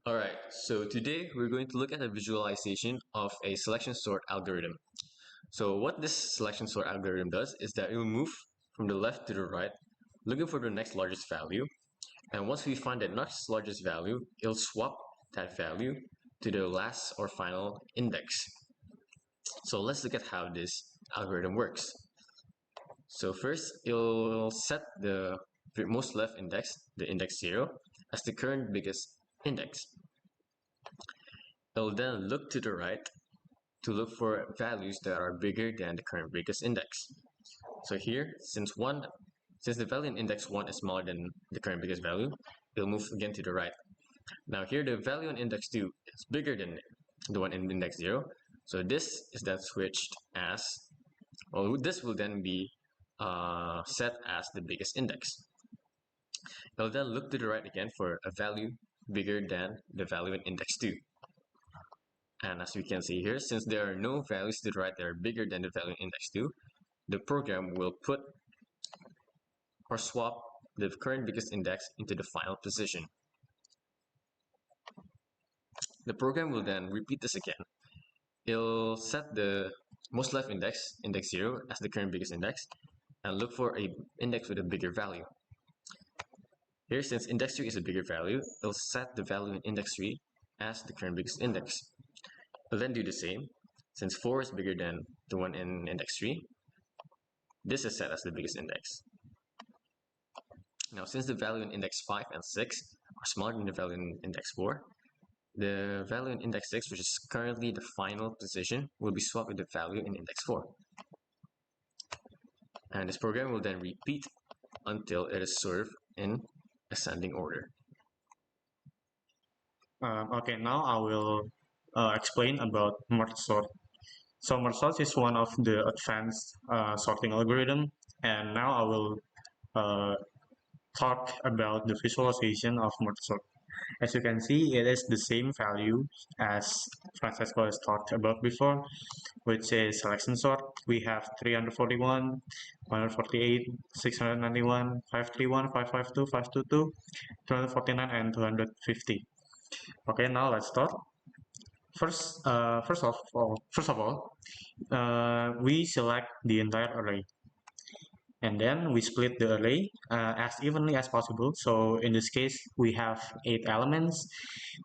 Alright, so today we're going to look at a visualization of a selection sort algorithm. So what this selection sort algorithm does is that it will move from the left to the right, looking for the next largest value. And once we find that next largest value, it'll swap that value to the last or final index. So let's look at how this algorithm works. So first, it'll set the most left index, the index 0, as the current biggest index. It'll then look to the right to look for values that are bigger than the current biggest index. So here, since the value in index 1 is smaller than the current biggest value, it'll move again to the right. Now here, the value in index 2 is bigger than the one in index 0. So this is then switched as, well, this will then be set as the biggest index. It'll then look to the right again for a value bigger than the value in index 2. And as we can see here, since there are no values to the right that are bigger than the value in index 2, the program will put or swap the current biggest index into the final position. The program will then repeat this again. It'll set the most left index, index 0, as the current biggest index, and look for a index with a bigger value. Here, since index 3 is a bigger value, it'll set the value in index 3 as the current biggest index. We'll then do the same. Since 4 is bigger than the one in index 3, this is set as the biggest index. Now, since the value in index 5 and 6 are smaller than the value in index 4, the value in index 6, which is currently the final position, will be swapped with the value in index 4. And this program will then repeat until it is served in ascending order. Okay, now I will explain about merge sort. So merge sort is one of the advanced sorting algorithm, and now I will uh, talk about the visualization of merge sort. As you can see, it is the same value as Francesco has talked about before, which is selection sort. We have 341, 148, 691, 531, 552, 522, 249, and 250. Okay, now let's start. First of all, we select the entire array, and then we split the array as evenly as possible. So in this case, we have 8 elements.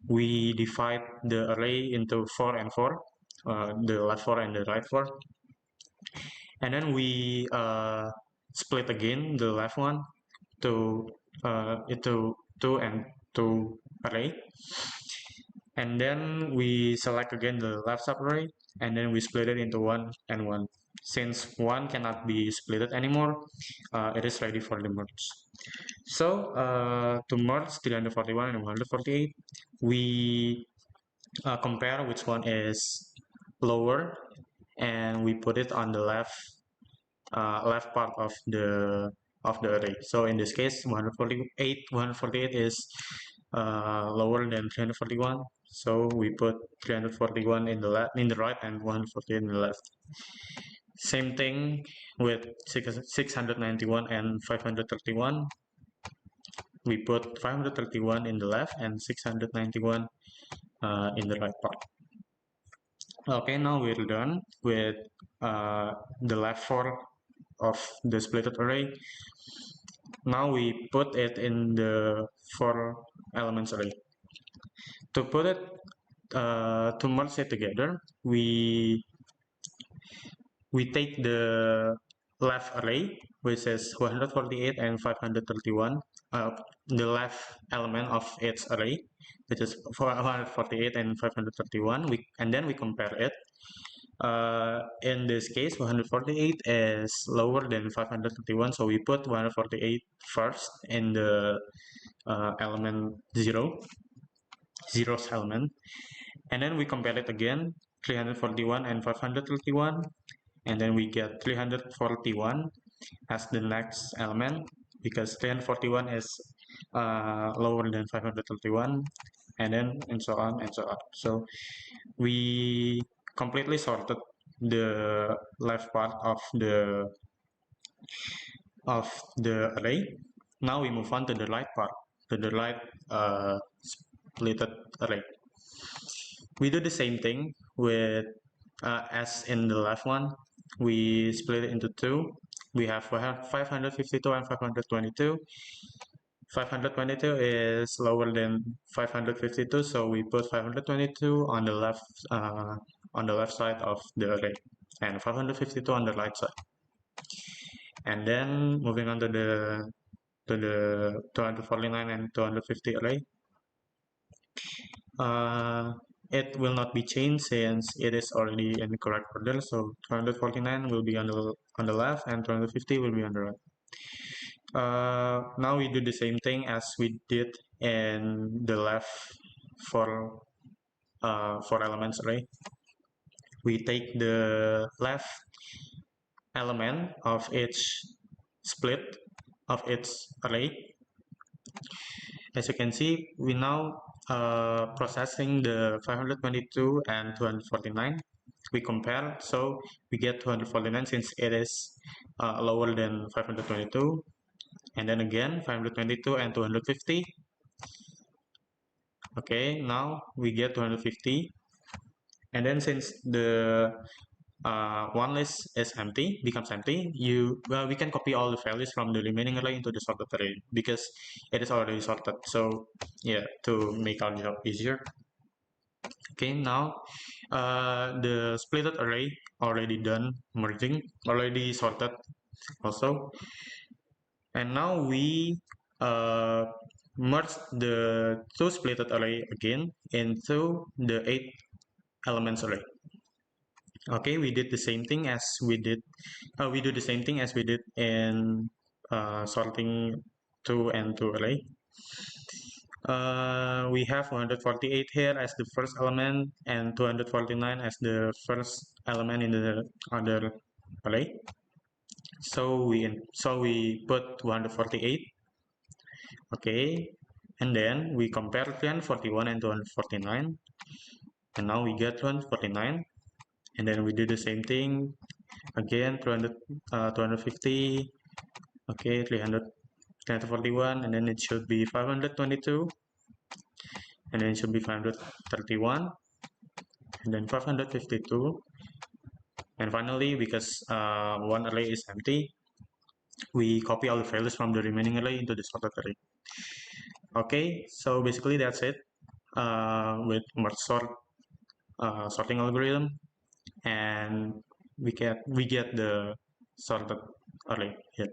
We divide the array into 4 and 4, the left 4 and the right 4, and then we split again the left one to into 2 and 2 array. And then we select again the left subarray, and then we split it into 1 and 1. Since 1 cannot be splitted anymore, it is ready for the merge. So to merge 341 and 148, we compare which one is lower, and we put it on the left part of the array. So in this case, 148 is lower than 341. So we put 341 in the right and 148 in the left. Same thing with 691 and 531. We put 531 in the left and 691 in the right part. Okay, now we're done with the left 4 of the splitted array. Now we put it in the 4 elements array. To put it, to merge it together, we take the left array, which is 148 and 531, the left element of its array, which is 148 and 531, and then we compare it. In this case, 148 is lower than 531, so we put 148 first in the element 0, zeroth element, and then we compare it again, 341 and 531, and then we get 341 as the next element because 341 is lower than 531, and so on and so on. So we completely sorted the left part of the array. Now we move on to the right part, to the right splitted array. We do the same thing with as in the left one. We split it into two. We have 552 and 522. 522 is lower than 552, so we put 522 on the left side of the array, and 552 on the right side. And then moving on to the 249 and 250 array, uh, it will not be changed since it is already in the correct order. So 249 will be on the left, and 250 will be on the right. Now we do the same thing as we did in the left for four elements array. We take the left element of each split of its array. As you can see, we now processing the 522 and 249. We compare, so we get 249 since it is lower than 522, and then again 522 and 250. Okay, now we get 250, and then since the one list is empty, becomes empty, we can copy all the values from the remaining array into the sorted array because it is already sorted. So yeah, to make our job easier. Okay, now the splitted array already done merging, already sorted also, and now we uh, merge the two splitted array again into the 8 elements array. Okay, we did the same thing as we do the same thing as we did in sorting 2 and 2 array. We have 148 here as the first element and 249 as the first element in the other array. So we put 248. Okay, and then we compare 241 and 249, and now we get 249, and then we do the same thing again, 250. Okay, 341, and then it should be 522, and then it should be 531, and then 552, and finally, because one array is empty, we copy all the values from the remaining array into the sorted array. Okay, so basically that's it with merge sort sorting algorithm, and we get the sorted array here.